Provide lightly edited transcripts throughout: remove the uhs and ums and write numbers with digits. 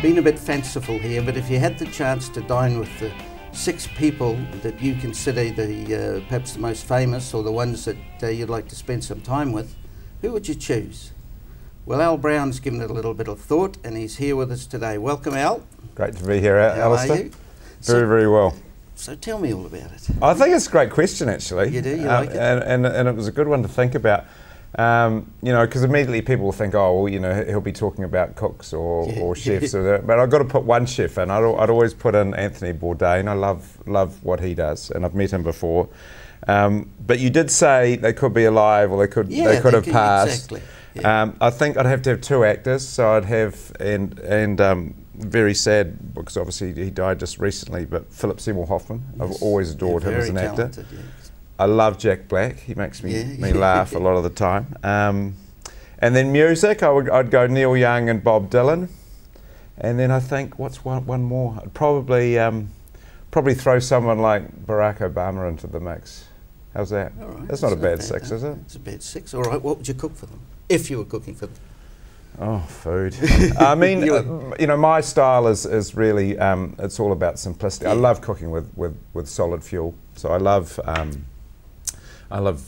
been a bit fanciful here, but if you had the chance to dine with the 6 people that you consider the perhaps the most famous, or the ones that you'd like to spend some time with, who would you choose? Well, Al Brown's given it a little bit of thought, and he's here with us today. Welcome, Al. Great to be here, Alastair. How are you? Very well. So tell me all about it. I think it's a great question, actually. You do? You like it? And it was a good one to think about. You know, because immediately people will think, oh, well, you know, he'll be talking about cooks or chefs, but I've got to put one chef in. I'd always put in Anthony Bourdain. I love what he does, and I've met him before. But you did say they could be alive, or they could have passed. Exactly. Yeah. I think I'd have to have 2 actors, so I'd have and very sad because obviously he died just recently. But Philip Seymour Hoffman, yes. I've always adored him as an actor. Yes. I love Jack Black. He makes me laugh a lot of the time. And then music, I'd go Neil Young and Bob Dylan. And then I think what's one more? I'd probably throw someone like Barack Obama into the mix. How's that? All right. That's not a bad 6, is it? It's a bad 6. All right. What would you cook for them if you were cooking for them? Oh, food. I mean, you know, my style is really, it's all about simplicity. Yeah. I love cooking with solid fuel. So I love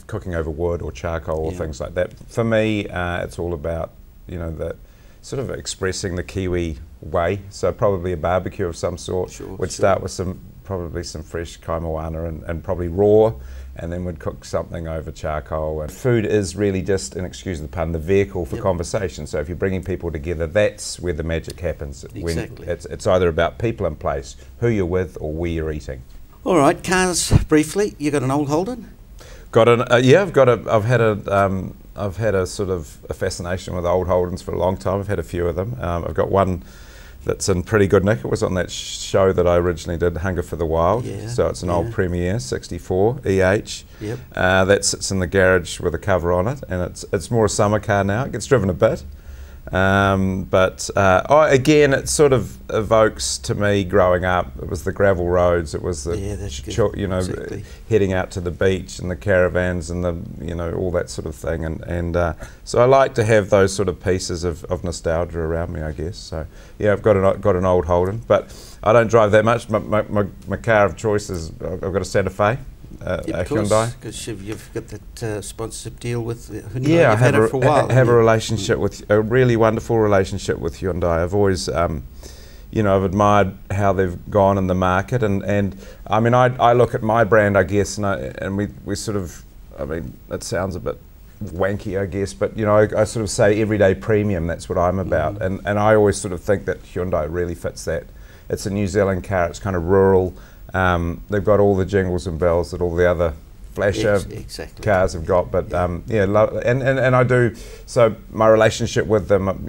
cooking over wood or charcoal or things like that. For me, it's all about, you know, that sort of expressing the Kiwi way. So probably a barbecue of some sort. We'd start with probably some fresh kaimoana and probably raw, and then we'd cook something over charcoal. And food is really just, and excuse the pun, the vehicle for conversation. So if you're bringing people together, that's where the magic happens. Exactly. When it's either about people and place, who you're with, or where you're eating. All right, cars briefly. You got an old Holden? Got an I've had a sort of a fascination with old Holdens for a long time. I've had a few of them. I've got one that's in pretty good nick. It was on that show that I originally did, Hunger for the Wild. Yeah, so it's an old Premier 64 EH. Yep. That sits in the garage with a cover on it, and it's more a summer car now. It gets driven a bit. Again, it sort of evokes to me growing up. It was the gravel roads. It was the heading out to the beach and the caravans and the all that sort of thing. And so I like to have those sort of pieces of nostalgia around me, I guess. So yeah, I've got an old Holden, but I don't drive that much. My car of choice is I've got a Santa Fe. A Hyundai, because you've got that sponsorship deal with Hyundai. Yeah, I've had it for a while. Have a relationship with a really wonderful relationship with Hyundai. I've always, I've admired how they've gone in the market, and I mean, I look at my brand, I guess, and we sort of, I mean, it sounds a bit wanky, I guess, but I sort of say everyday premium. That's what I'm about, and I always sort of think that Hyundai really fits that. It's a New Zealand car. It's kind of rural. They've got all the jingles and bells that all the other flasher cars have got, but and I do. So my relationship with them,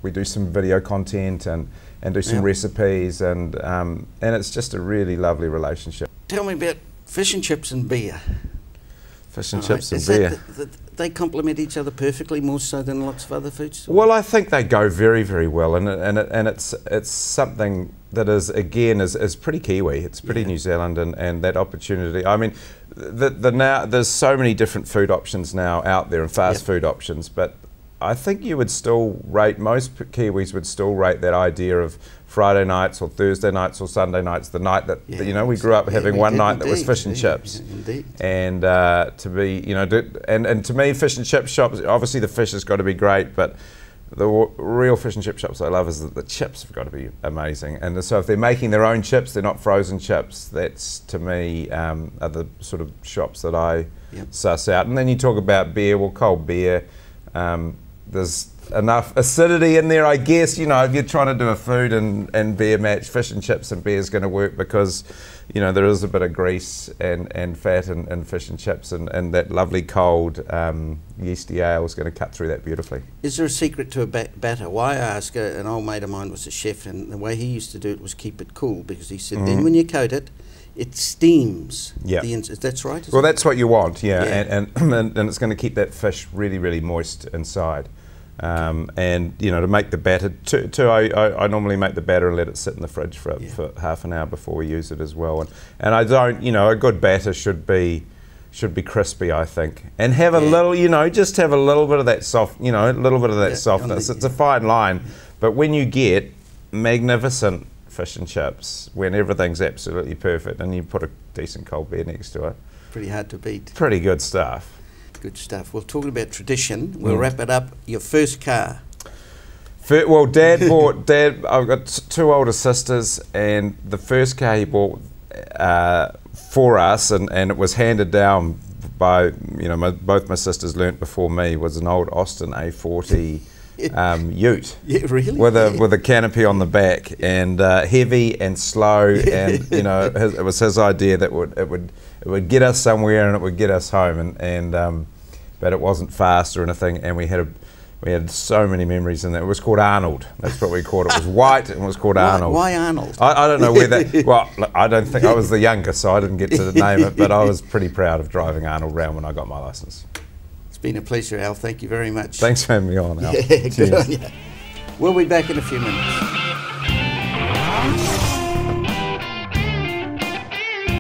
we do some video content and do some recipes, and it's just a really lovely relationship. Tell me about fish and chips and beer. Fish and chips and beer. They complement each other perfectly, more so than lots of other foods. Well, I think they go very, very well, and it's something that is pretty Kiwi. It's pretty New Zealand, and that opportunity. I mean, now there's so many different food options now out there, and fast food options, but I think you would still rate, most Kiwis would still rate that idea of Friday nights or Thursday nights or Sunday nights, the night that we grew up having one night that was fish and chips. Indeed. And to be, and to me, fish and chip shops, obviously the fish has got to be great, but the real fish and chip shops I love is that the chips have got to be amazing. And so if they're making their own chips, they're not frozen chips. That's, to me, are the sort of shops that I suss out. And then you talk about beer, well, cold beer. There's enough acidity in there, I guess. If you're trying to do a food and beer match, fish and chips and beer is going to work, because there is a bit of grease and fat in fish and chips, and that lovely cold yeasty ale is going to cut through that beautifully. Is there a secret to a batter? Why I ask, an old mate of mine was a chef, and the way he used to do it was keep it cool, because he said then when you coat it, it steams. Yeah, that's right. Well, that's what you want. And it's going to keep that fish really, really moist inside. And to make the batter, I normally make the batter and let it sit in the fridge for half an hour before we use it as well. And I don't, a good batter should be crispy, I think, and have a little, just have a little bit of that soft, a little bit of that softness. It's a fine line, but when you get magnificent fish and chips when everything's absolutely perfect and you put a decent cold beer next to it. Pretty hard to beat. Pretty good stuff. Good stuff. Well, talking about tradition, we'll wrap it up. Your first car. Well, Dad, I've got two older sisters, and the first car he bought for us, and it was handed down by, both my sisters learnt before me, was an old Austin A40 ute. Yeah, really? With a canopy on the back, and heavy and slow, and it was his idea that it would get us somewhere and it would get us home, but it wasn't fast or anything, and we had so many memories in that. It was called Arnold. That's what we called it. It was white and it was called Arnold. Why Arnold? I don't know whether. Well, I don't think I was the youngest, so I didn't get to name it. But I was pretty proud of driving Arnold round when I got my licence. It's been a pleasure, Al. Thank you very much. Thanks for having me on, Al. Yeah, good on you. We'll be back in a few minutes.